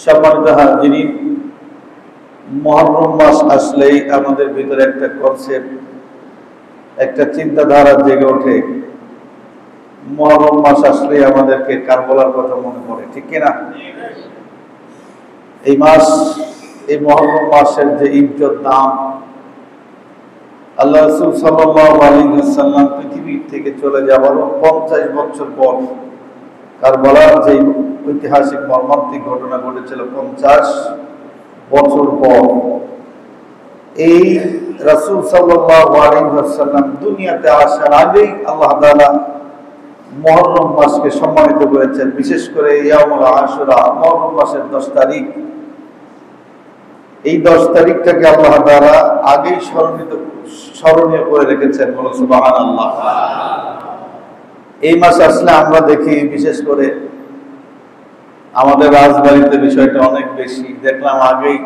সম্মানিত হাজিরিন, মুহররম মাস আসলেই আমাদের ভিতরে একটা কনসেপ্ট, একটা চিন্তাধারা জেগে ওঠে। মুহররম মাস আসলেই আমাদেরকে কারবালার কথা মনে পড়ে, ঠিক কিনা? এই মাস, এই মুহররম মাসের যে ইজ্জত দাম, আল্লাহ রাসূল সাল্লাল্লাহু আলাইহি ওয়াসাল্লাম পৃথিবী থেকে চলে যাওয়ার 50 বছর পর কারবালার যে ঐতিহাসিক মর্মান্তিক ঘটনা ঘটেছিল 50 বছর পর, এই রাসূল সাল্লাল্লাহু আলাইহি ওয়াসাল্লাম দুনিয়াতে আসার আগেই আল্লাহ তাআলা মুহররম মাসকে সম্মানিত করেছেন। বিশেষ করে ইয়াউমুল আশুরা, মুহররম মাসের 10 তারিখ, এই 10 তারিখটাকে আল্লাহ তাআলা আগেই স্মরণীয় করে রেখেছেন। বলো সুবহানাল্লাহ। এই মাস আসলে আমরা দেখি বিশেষ করে আমাদের রাজবাড়িতে বিষয়টা অনেক বেশি। দেখলাম আগেই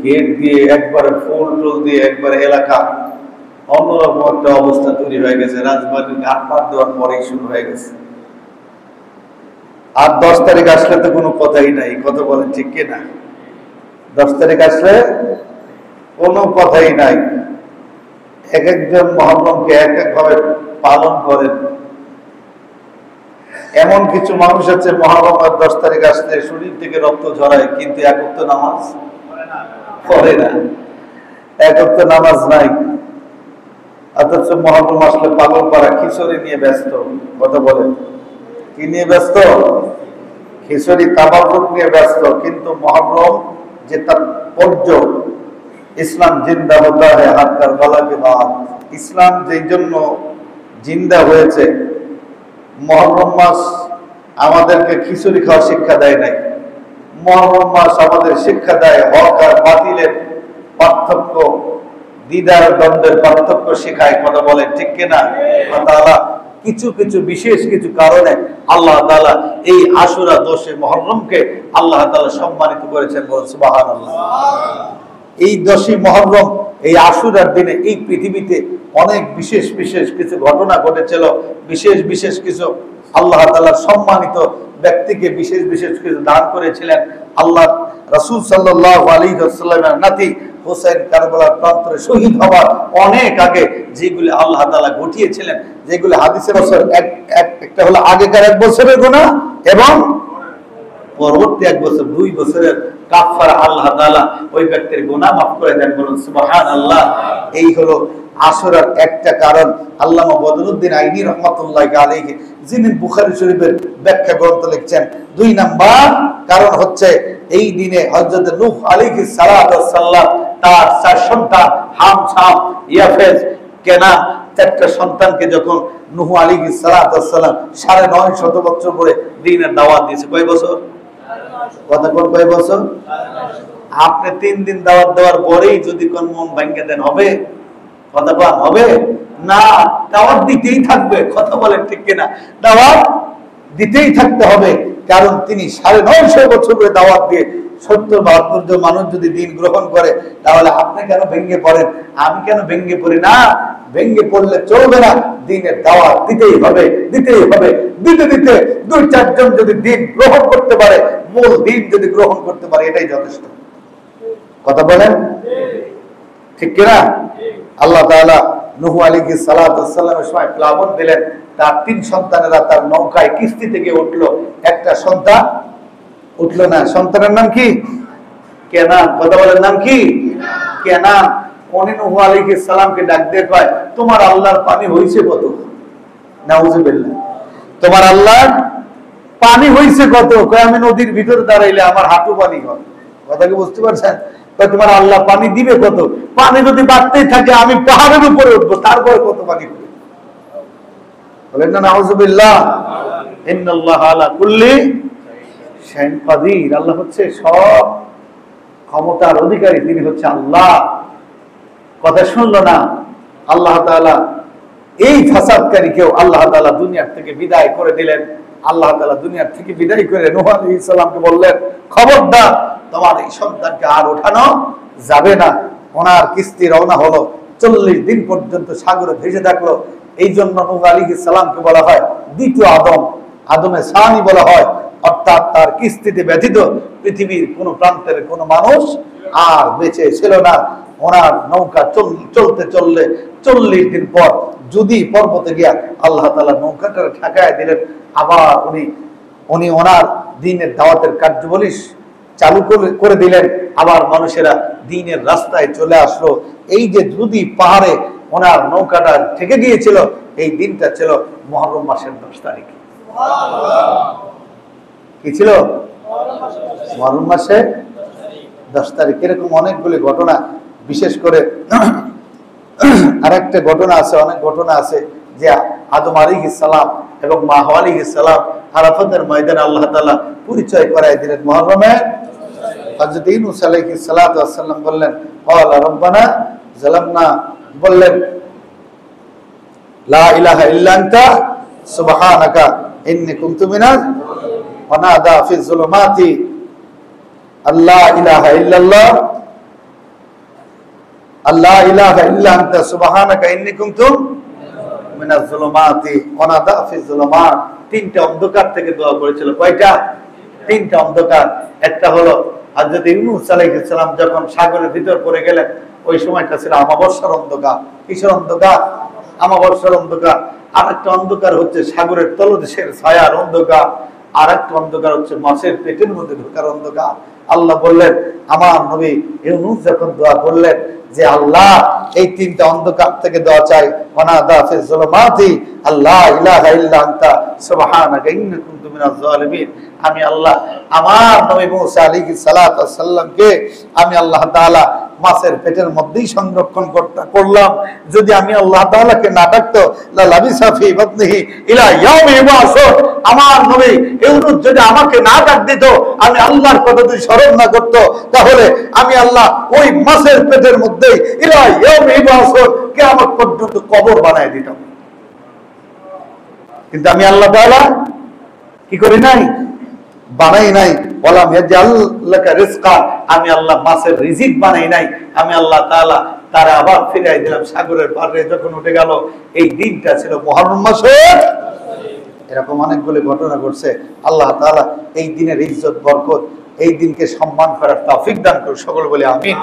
গেট দিয়ে একবারে ফুল টুল দিয়ে একবারে এলাকা অন্যরকম একটা অবস্থা তৈরি হয়ে গেছে। রাজবাড়ির ঘাট পাত দেওয়ার পরেই শুরু হয়ে গেছে। আর 10 তারিখ আসলে তো কোনো কথাই নাই, কথা বলেন ঠিক কিনা? 10 তারিখ আসলে কোনো কথাই নাই। এক একজন মুহররমকে এক একভাবে পালন করেন। এমন কিছু মানুষ আছে মুহররমের 10 তারিখ আসলে শরীর থেকে রক্ত ঝরায়, কিন্তু এক ওয়াক্ত নামাজ পড়ে না, এক ওয়াক্ত নামাজ নাই। অথচ মুহররম আসলে পাগল পাড়া খিচুড়ি নিয়ে ব্যস্ত। কথা বলেন, কি নিয়ে ব্যস্ত? খিচুড়ি তাবারুক নিয়ে ব্যস্ত। কিন্তু মুহররম যে তাৎপর্য, ইসলাম জিন্দা হতা হ্যায় হাত কারবালা কে বাদ, ইসলাম যেই জন্য জিন্দা হয়েছে। মুহররম মাস আমাদেরকে খিচুড়ি খাওয়ার শিক্ষা দেয় নাই। মুহররম মাস আমাদের শিক্ষা দেয় হক আর বাতিলের পার্থক্য, দ্বিধার দ্বন্দ্বের পার্থক্য শেখায়। কথা বলে ঠিক কিনা? আল্লাহ তাআলা কিছু কিছু বিশেষ কিছু কারণে আল্লাহ তাআলা এই আশুরা 10 মুহররমকে আল্লাহ তাআলা সম্মানিত করেছেন। বলুন সুবহানাল্লাহ। এই 10 মুহররম, এই আশুরার দিনে এই পৃথিবীতে অনেক বিশেষ বিশেষ কিছু ঘটনা ঘটেছিল। বিশেষ বিশেষ কিছু আল্লাহ তাআলা সম্মানিত ব্যক্তিকে বিশেষ বিশেষ কিছু দান করেছিলেন। আল্লাহ রাসূল সাল্লাল্লাহু আলাইহি ওয়াসাল্লামের নাতি হোসেন কারবালার প্রান্তরে শহীদ হওয়ার অনেক আগে যেগুলো আল্লাহ তাআলা ঘটিয়েছিলেন, যেগুলো হাদিসে বছর একটা হলো আগেকার 1 বছরের গুনাহ এবং পরবর্তী 1 বছর, 2 বছরের কাফারা আল্লাহ তাআলা ওই ব্যক্তির গুনাহ মাফ করে দেন। বলুন সুবহানাল্লাহ। এই হলো আশুরার একটা কারণ। আল্লামা বদরুদ্দিন আইনি রাহমাতুল্লাহি আলাইহি, যিনি বুখারী শরীফের ব্যাখ্যা গ্রন্থ লিখছেন, 2 নাম্বার কারণ হচ্ছে এই দিনে হযরত নূহ আলাইহিস সালাতু ওয়াস সালাম তার 4 সন্তান হাম, শাম, ইয়াফেজ, কেনান, 4টা সন্তানকে যখন নূহ আলাইহিস সালাতু ওয়াস সালাম 950 বছর পরে দ্বীনের দাওয়াত দিয়েছে। কয় বছর? কথা কোন কয় বছর? আপনি 3 দিন দাওয়াত দেওয়ার পরেই যদি কোন মন ভাঙিয়ে দেন, হবে? কথা বল, হবে না? দাওয়াত দিতেই থাকবে। কথা বলেন ঠিক কিনা? দাওয়াত দিতেই থাকতে হবে। কারণ তিনি 950 বছর ধরে দাওয়াত দিয়ে 70-72 জন মানুষ যদি দিন গ্রহণ করে, তাহলে আপনি কেন ভেঙে পড়েন? আমি কেন ভেঙে পড়ি না? ভেঙে পড়লে চলবে না। দিনের দাওয়াত দিতেই হবে, দিতেই হবে। দিতে দিতে 2-4 জন যদি দিন গ্রহণ করতে পারে, মূল দিন যদি গ্রহণ করতে পারে, এটাই যথেষ্ট। কথা বলেন ঠিক কিনা? আল্লাহ তাআলা নূহ আলাইহিস সালাতু ওয়াস সালামের সময় প্লাবন দিলেন। তার 3 সন্তানেরা তার নৌকায় কিস্তি থেকে উঠলো। একটা সন্তান উঠলো না। সন্তানের নাম কি? কেনান। কথা বলেন, নাম কি? কেনান। উনি নূহ আলাইহিস সালামকে ডাক দিয়ে কয়, তোমার আল্লাহর পানি হইছে কত? নাউজুবিল্লাহ। তোমার আল্লাহর পানি হইছে কত? কয়, আমি নদীর ভিতরে দাঁড়াইলে আমার হাঁটু পানি হয়। কথা কি বুঝতে পারছেন? তোমার আল্লাহ পানি দিবে কত? পানি যদি বাড়তেই থাকে, আমি পাহাড়ের উপরে উঠবো, তারপরে কত পানি হবে? বলেন না নাউজুবিল্লাহ। ইন্নাল্লাহা আলা কুল্লি শাইইন কাদির। আল্লাহ হচ্ছে সব ক্ষমতার অধিকারী, তিনি হচ্ছে আল্লাহ। কথা শুনলো না আল্লাহ তাআলা এই ফাসাদকারীকেও আল্লাহ তাআলা দুনিয়া থেকে বিদায় করে দিলেন। আল্লাহ তাআলা দুনিয়া থেকে বিদায় করে নূহ আলাইহিস সালামকে বললেন, খবরদার, তোমার এই সন্তানকে আর ওঠানো যাবে না। ওনার কিস্তি রওনা হলো। 40 দিন পর্যন্ত সাগরে ভেসে থাকলো। এই জন্য নূহ আলাইহিস সালামকে বলা হয় দ্বিতীয় আদম, আদমে সানি বলা হয়। অর্থাৎ তার কিস্তিতে ব্যতীত পৃথিবীর কোন প্রান্তের কোন মানুষ আর বেঁচে ছিল না। ওনার নৌকা চলতে চললে 40 দিন পর যদি পর্বতে গিয়া আল্লাহ তাআলা নৌকাটা ঠেকায় দিলেন। আবার উনি ওনার দ্বীনের দাওয়াতের কার্যাবলী চালু করে দিলেন। আবার মানুষেরা দ্বীনের রাস্তায় চলে আসলো। এই যে যদি পাহাড়ে ওনার নৌকাটা থেকে গিয়েছিল, এই দিনটা ছিল মুহররম মাসের 10 তারিখ। কি ছিল? মুহররম মাসের 10 তারিখ। এরকম অনেকগুলি ঘটনা, বিশেষ করে আরেকটা ঘটনা আছে, অনেক ঘটনা আছে যে আদম আলাইহিস সালাম এবং মা হাওয়া আলাইহিস সালাম আরাফাতের ময়দানে আল্লাহ তাআলা পরিচয় করায় দিলেন মুহররমে। হযরত ইউনূস আলাইহিস সালাতু ওয়াস সালাম বললেন, ক্বালা রাব্বানা যালামনা, বললেন লা ইলাহা ইল্লা আনতা সুবহানাকা ইন্নী কুনতু মিনাজ ওয়া নাদা ফিজ যুলুমাতি আল্লা ইলাহা ইল্লাল্লাহ আল্লা ইলাহা ইল্লা আনতা সুবহানাকা ইন্নী কুনতু মিনাজ যুলুমাতি ওয়া নাদা ফিজ যুলুমাত। তিনটা অন্ধকার থেকে দোয়া করেছিল। কয়টা? তিনটা অন্ধকার। একটা হলো হযরত ইউনূস আলাইহিস সালাম যখন সাগরের ভিতর পড়ে গেলেন, ওই সময়টা ছিল আমাবস্যার অন্ধকার। কিসের অন্ধকার? আমাবস্যার অন্ধকার। আরেকটা অন্ধকার হচ্ছে সাগরের তলদেশের ছায়ার অন্ধকার। আরেকটা অন্ধকার হচ্ছে মাছের পেটের মধ্যে ঢোকার অন্ধকার। আল্লাহ বললেন, আমার নবী ইউনূস যখন দোয়া করলেন যে আল্লাহ এই তিনটা অন্ধকার থেকে দোয়া চাই, ওয়ানাদা ফিজ যুলুমাতি আল্লা ইলাহা ইল্লা আনতা সুবহানাকা ইন্নী কুনতু মিনাজ জালিমিন। আমি আল্লাহ আমার নবী মুসা আলাইহিস সালাতু ওয়াস সালামকে আমি আল্লাহ তাআলা মাছের পেটের মধ্যেই সংরক্ষণ করলাম। যদি আমি আল্লাহ তাআলাকে না ডাকতো লা লাবিসা ফি বাতনিহি ইলা ইয়াউমি ইউবাসুন, আমার নবী ইউনূস যদি আমাকে না ডাক দিত, আমি আল্লাহর কথা যদি স্মরণ না করত, তাহলে আমি আল্লাহ ওই মাছের পেটের মধ্যেই ইলা ইয়াউমি ইউবাসুন কিয়ামত পর্যন্ত কবর বানায় দিতাম। কিন্তু আমি আল্লাহ তাআলা কি করি নাই? বানাই নাই। ওয়ালাম ইয়াজআল লাকা রিজকা, আমি আল্লাহ মাছের রিজিক বানাই নাই। আমি আল্লাহ তাআলা তারা আবার ফিরাই দিলাম সাগরের পাড়ে যখন উঠে গেল। এই দিনটা ছিল মুহররম মাসের। এরকম অনেকগুলো ঘটনা ঘটছে। আল্লাহ তাআলা এই দিনের ইজ্জত বরকত, এই দিনকে সম্মান করার তৌফিক দান করুন। সকল বলে আমিন।